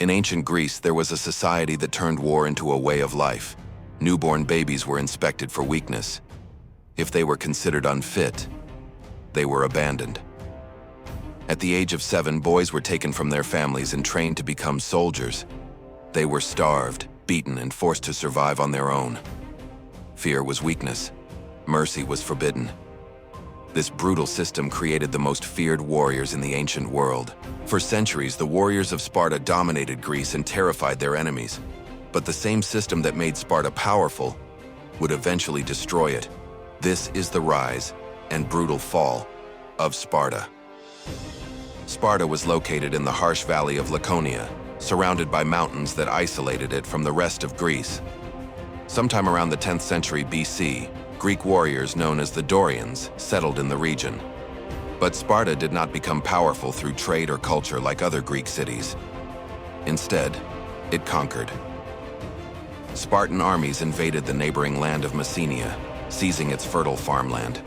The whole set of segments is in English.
In ancient Greece, there was a society that turned war into a way of life. Newborn babies were inspected for weakness. If they were considered unfit, they were abandoned. At the age of 7, boys were taken from their families and trained to become soldiers. They were starved, beaten, and forced to survive on their own. Fear was weakness. Mercy was forbidden. This brutal system created the most feared warriors in the ancient world. For centuries, the warriors of Sparta dominated Greece and terrified their enemies. But the same system that made Sparta powerful would eventually destroy it. This is the rise and brutal fall of Sparta. Sparta was located in the harsh valley of Laconia, surrounded by mountains that isolated it from the rest of Greece. Sometime around the 10th century BC, Greek warriors known as the Dorians settled in the region. But Sparta did not become powerful through trade or culture like other Greek cities. Instead, it conquered. Spartan armies invaded the neighboring land of Messenia, seizing its fertile farmland.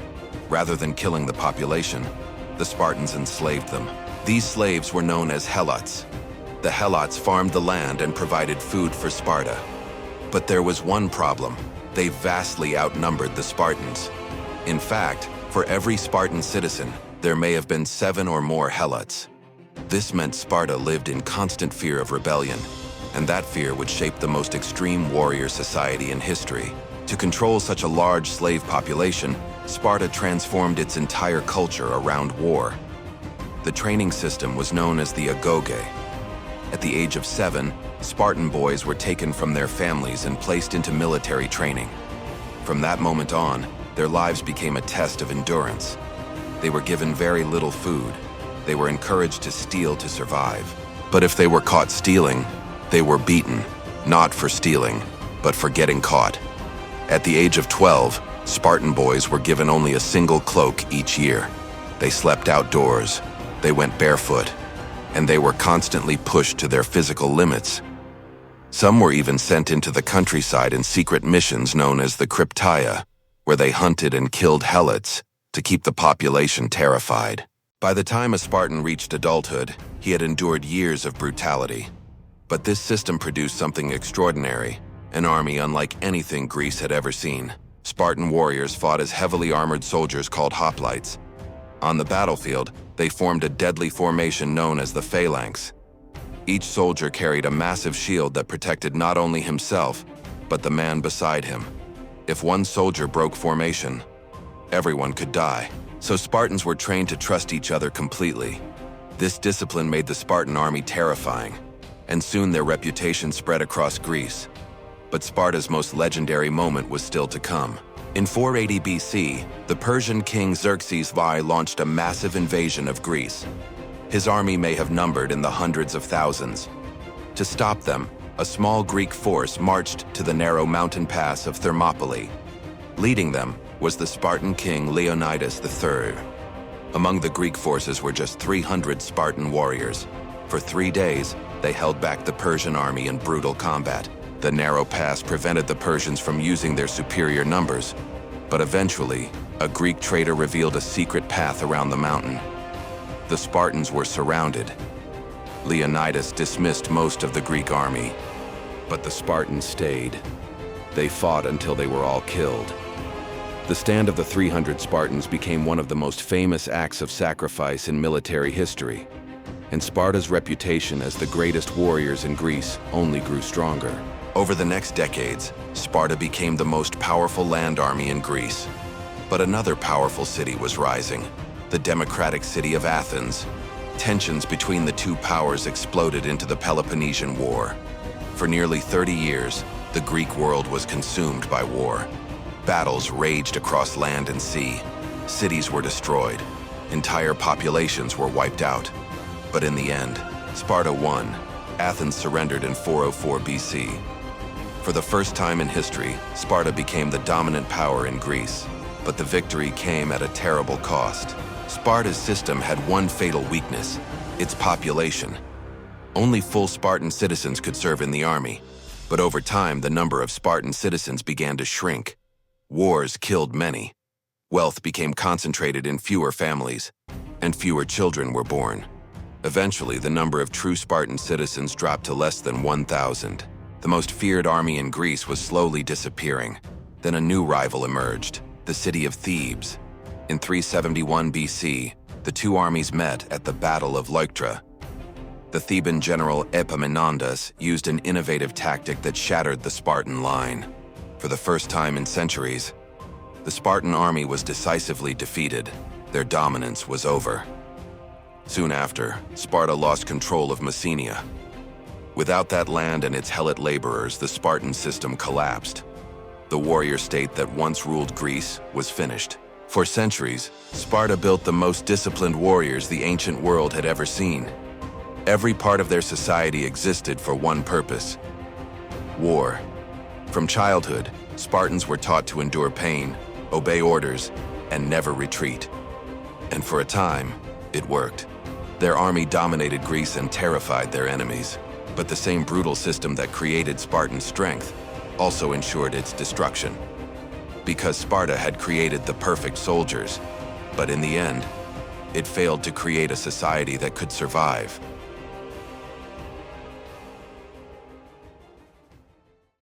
Rather than killing the population, the Spartans enslaved them. These slaves were known as Helots. The Helots farmed the land and provided food for Sparta. But there was one problem. They vastly outnumbered the Spartans. In fact, for every Spartan citizen, there may have been 7 or more Helots. This meant Sparta lived in constant fear of rebellion, and that fear would shape the most extreme warrior society in history. To control such a large slave population, Sparta transformed its entire culture around war. The training system was known as the Agoge. At the age of 7, Spartan boys were taken from their families and placed into military training. From that moment on, their lives became a test of endurance. They were given very little food. They were encouraged to steal to survive. But if they were caught stealing, they were beaten, not for stealing, but for getting caught. At the age of 12, Spartan boys were given only a single cloak each year. They slept outdoors, they went barefoot, and they were constantly pushed to their physical limits. Some were even sent into the countryside in secret missions known as the Cryptaia, where they hunted and killed Helots to keep the population terrified. By the time a Spartan reached adulthood, he had endured years of brutality. But this system produced something extraordinary, an army unlike anything Greece had ever seen. Spartan warriors fought as heavily armored soldiers called hoplites. On the battlefield, they formed a deadly formation known as the phalanx. Each soldier carried a massive shield that protected not only himself, but the man beside him. If one soldier broke formation, everyone could die. So Spartans were trained to trust each other completely. This discipline made the Spartan army terrifying, and soon their reputation spread across Greece. But Sparta's most legendary moment was still to come. In 480 BC, the Persian king Xerxes I launched a massive invasion of Greece. His army may have numbered in the hundreds of thousands. To stop them, a small Greek force marched to the narrow mountain pass of Thermopylae. Leading them was the Spartan king Leonidas III. Among the Greek forces were just 300 Spartan warriors. For 3 days, they held back the Persian army in brutal combat. The narrow pass prevented the Persians from using their superior numbers, but eventually, a Greek traitor revealed a secret path around the mountain. The Spartans were surrounded. Leonidas dismissed most of the Greek army, but the Spartans stayed. They fought until they were all killed. The stand of the 300 Spartans became one of the most famous acts of sacrifice in military history, and Sparta's reputation as the greatest warriors in Greece only grew stronger. Over the next decades, Sparta became the most powerful land army in Greece. But another powerful city was rising, the democratic city of Athens. Tensions between the two powers exploded into the Peloponnesian War. For nearly 30 years, the Greek world was consumed by war. Battles raged across land and sea. Cities were destroyed. Entire populations were wiped out. But in the end, Sparta won. Athens surrendered in 404 BC. For the first time in history, Sparta became the dominant power in Greece. But the victory came at a terrible cost. Sparta's system had one fatal weakness: its population. Only full Spartan citizens could serve in the army. But over time, the number of Spartan citizens began to shrink. Wars killed many. Wealth became concentrated in fewer families, and fewer children were born. Eventually, the number of true Spartan citizens dropped to less than 1,000. The most feared army in Greece was slowly disappearing. Then a new rival emerged, the city of Thebes. In 371 BC, the two armies met at the Battle of Leuctra. The Theban general Epaminondas used an innovative tactic that shattered the Spartan line. For the first time in centuries, the Spartan army was decisively defeated. Their dominance was over. Soon after, Sparta lost control of Messenia. Without that land and its Helot laborers, the Spartan system collapsed. The warrior state that once ruled Greece was finished. For centuries, Sparta built the most disciplined warriors the ancient world had ever seen. Every part of their society existed for one purpose: war. From childhood, Spartans were taught to endure pain, obey orders, and never retreat. And for a time, it worked. Their army dominated Greece and terrified their enemies. But the same brutal system that created Spartan strength also ensured its destruction. Because Sparta had created the perfect soldiers, but in the end, it failed to create a society that could survive.